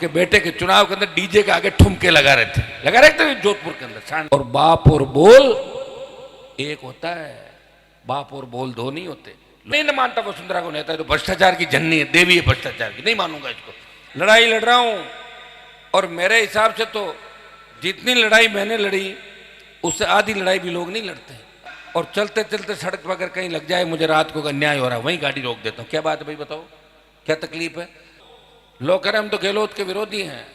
उनके बेटे के चुनाव के अंदर डीजे के आगे ठुमके लगा रहे थे जोधपुर के अंदर। और बाप और बोल एक होता है, बाप और बोल दो नहीं होते। नहीं मानता वसुंधरा को नेता, तो भ्रष्टाचार की जननी है, देवी है भ्रष्टाचार की, नहीं मानूंगा इसको। लड़ाई लड़ रहा हूं और मेरे हिसाब से तो जितनी लड़ाई मैंने लड़ी उससे आधी लड़ाई भी लोग नहीं लड़ते। और चलते चलते सड़क पर अगर कहीं लग जाए, मुझे रात को अन्याय हो रहा है, वहीं गाड़ी रोक देता हूं। क्या बात है भाई, बताओ क्या तकलीफ है? लोग कह रहे हम तो गहलोत के विरोधी हैं,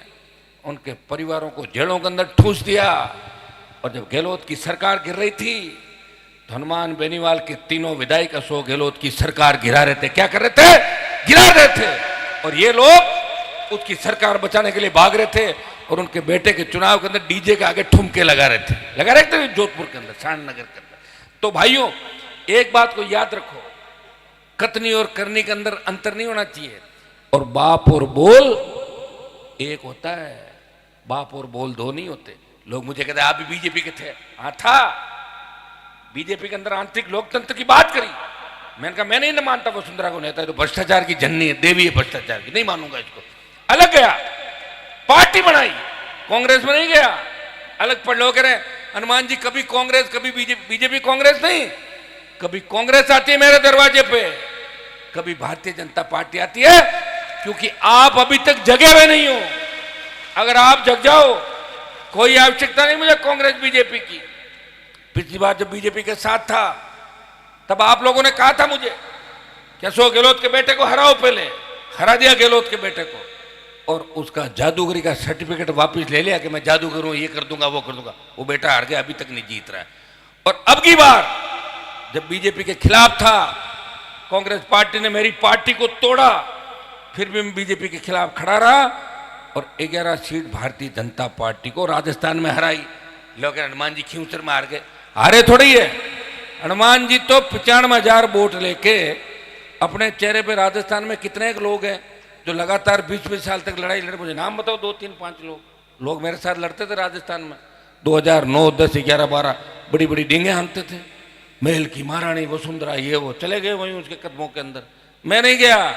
उनके परिवारों को जेलों के अंदर ठूस दिया। और जब गहलोत की सरकार गिर रही थी तो हनुमान बेनीवाल के तीनों विधायक अशोक गहलोत की सरकार गिरा रहे थे। क्या कर रहे थे? गिरा रहे थे। और ये लोग उसकी सरकार बचाने के लिए भाग रहे थे और उनके बेटे के चुनाव के अंदर डीजे के आगे ठुमके लगा रहे थे जोधपुर के अंदर, शाननगर के अंदर। तो भाइयों एक बात को याद रखो, कथनी और करनी के अंदर अंतर नहीं होना चाहिए। और बाप और बोल एक होता है, बाप और बोल दो नहीं होते। लोग मुझे कहते हैं आप भी बीजेपी के थे। हाँ था, बीजेपी के अंदर आंतरिक लोकतंत्र की बात करी। मैंने कहा मैं नहीं मानता वसुंधरा को नेता, तो भ्रष्टाचार की जननी है, देवी है भ्रष्टाचार की, नहीं मानूंगा इसको। अलग गया, पार्टी बनाई, कांग्रेस में नहीं गया, अलग पर। लोग कह रहे हनुमान जी कभी कांग्रेस कभी बीजेपी कांग्रेस नहीं, कभी कांग्रेस आती है मेरे दरवाजे पे, कभी भारतीय जनता पार्टी आती है, क्योंकि आप अभी तक जगे हुए नहीं हो। अगर आप जग जाओ, कोई आवश्यकता नहीं मुझे कांग्रेस बीजेपी की। पिछली बार जब बीजेपी के साथ था तब आप लोगों ने कहा था मुझे कि अशोक गहलोत के बेटे को हराओ, पहले हरा दिया गहलोत के बेटे को, और उसका जादूगरी का सर्टिफिकेट वापस ले लिया कि मैं जादूगर हूं, ये कर दूंगा वो कर दूंगा। वो बेटा हार गया, अभी तक नहीं जीत रहा है। और अब की बार जब बीजेपी के खिलाफ था, कांग्रेस पार्टी ने मेरी पार्टी को तोड़ा, फिर भी मैं बीजेपी के खिलाफ खड़ा रहा और 11 सीट भारतीय जनता पार्टी को राजस्थान में हराई। लोग हनुमान जी खींचर में हार गए, हारे थोड़ी है। हनुमान जी तो 95,000 वोट लेके अपने चेहरे पे राजस्थान में कितने लोग हैं जो लगातार 20-20 साल तक लड़ाई लड़े? मुझे नाम बताओ, 2, 3, 5 लोग मेरे साथ लड़ते थे राजस्थान में। 2009, 10, 11, 12 बड़ी बड़ी डींगे हानते थे, महल की महारानी वसुंधरा, ये वो, चले गए वहीं उसके कदमों के अंदर। मैं नहीं गया,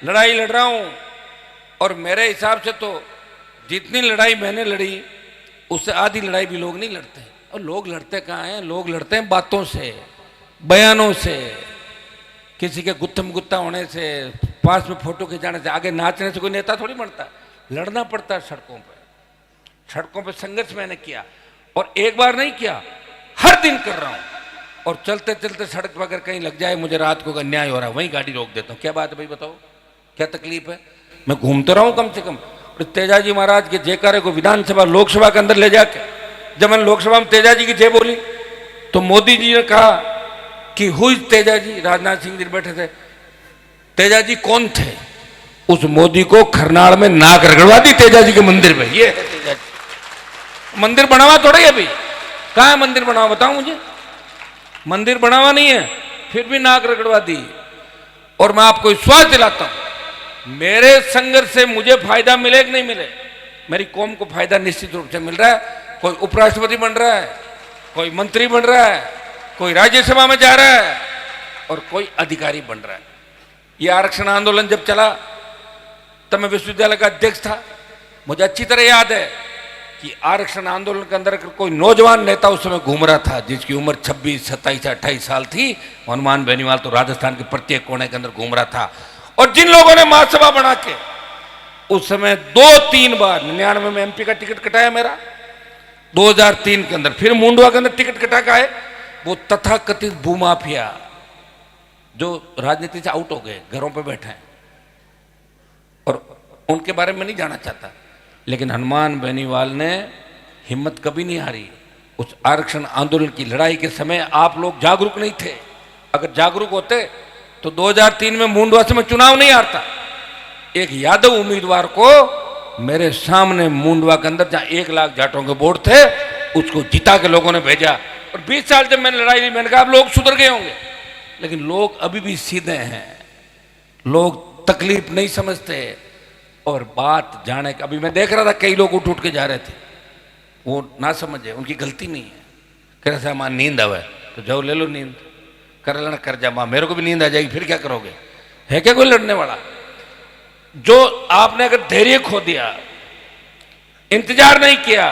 लड़ाई लड़ रहा हूं। और मेरे हिसाब से तो जितनी लड़ाई मैंने लड़ी उससे आधी लड़ाई भी लोग नहीं लड़ते। और लोग लड़ते कहाँ हैं? लोग लड़ते हैं बातों से, बयानों से, किसी के गुत्थम गुत्ता होने से, पास में फोटो खिंचाने से, आगे नाचने से कोई नेता थोड़ी बनता। लड़ना पड़ता है सड़कों पे। सड़कों पे संघर्ष मैंने किया, और एक बार नहीं किया, हर दिन कर रहा हूं। और चलते चलते सड़क पर अगर कहीं लग जाए, मुझे रात को अन्याय हो रहा है, वहीं गाड़ी रोक देता हूं। क्या बात है भाई, बताओ क्या तकलीफ है? मैं घूमते रहा हूं कम से कम। तेजाजी महाराज के जयकारे को विधानसभा लोकसभा के अंदर ले जाके, जब मैंने लोकसभा में तेजाजी की जय बोली तो मोदी जी ने कहा कि हुई तेजाजी, राजनाथ सिंह जी बैठे थे, तेजाजी कौन थे? उस मोदी को खरनाल में नाक रगड़वा दी तेजाजी के मंदिर में। ये है तेजाजी। मंदिर बनावा थोड़ा है अभी, कहां है मंदिर बनावा बताओ मुझे? मंदिर बनावा नहीं है, फिर भी नाक रगड़वा दी। और मैं आपको विश्वास दिलाता हूं, मेरे संघर्ष से मुझे फायदा मिले कि नहीं मिले, मेरी कौम को फायदा निश्चित रूप से मिल रहा है। कोई उपराष्ट्रपति बन रहा है, कोई मंत्री बन रहा है, कोई राज्यसभा में जा रहा है, और कोई अधिकारी बन रहा है। यह आरक्षण आंदोलन जब चला तब मैं विश्वविद्यालय का अध्यक्ष था। मुझे अच्छी तरह याद है कि आरक्षण आंदोलन के अंदर कोई नौजवान नेता उस समय घूम रहा था जिसकी उम्र 26, 27, 28 साल थी। हनुमान बेनीवाल तो राजस्थान के प्रत्येक कोने के अंदर घूम रहा था। और जिन लोगों ने महासभा बना के उस समय 2-3 बार 99 में एमपी का टिकट कटाया मेरा, 2003 के अंदर फिर मुंडवा के अंदर टिकट कटा के आए, वो तथाकथित भूमाफिया जो राजनीति से आउट हो गए, घरों पे बैठे हैं, और उनके बारे में नहीं जाना चाहता। लेकिन हनुमान बेनीवाल ने हिम्मत कभी नहीं हारी। उस आरक्षण आंदोलन की लड़ाई के समय आप लोग जागरूक नहीं थे। अगर जागरूक होते तो 2003 में मुंडवा से मैं चुनाव नहीं हारता। एक यादव उम्मीदवार को मेरे सामने मुंडवा के अंदर, जहां 1 लाख जाटों के वोट थे, उसको जिता के लोगों ने भेजा। और 20 साल जब मैंने लड़ाई ली, मैंने कहा अब लोग सुधर गए होंगे, लेकिन लोग अभी भी सीधे हैं, लोग तकलीफ नहीं समझते। और बात जाने का, अभी मैं देख रहा था कई लोग उठ उठ के जा रहे थे, वो ना समझे, उनकी गलती नहीं है। कह रहे मां नींद आवे तो जाओ ले लो नींद, कर लेना कर जा मां, मेरे को भी नींद आ जाएगी, फिर क्या करोगे? है क्या कोई लड़ने वाला? जो आपने अगर धैर्य खो दिया, इंतजार नहीं किया,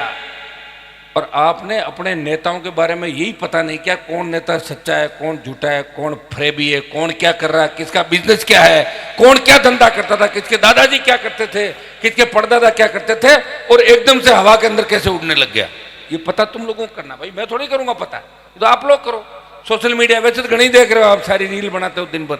और आपने अपने नेताओं के बारे में यही पता नहीं किया कौन नेता सच्चा है, कौन झूठा है, कौन फ्रेबी है, कौन क्या कर रहा है, किसका बिजनेस क्या है, कौन क्या धंधा करता था, किसके दादाजी क्या करते थे, किसके परदादा क्या करते थे, और एकदम से हवा के अंदर कैसे उड़ने लग गया, ये पता तुम लोगों को करना। भाई मैं थोड़ी करूंगा पता, तो आप लोग करो। सोशल मीडिया वैसे तो घणी देख रहे हो आप, सारी रील बनाते हो दिन भर,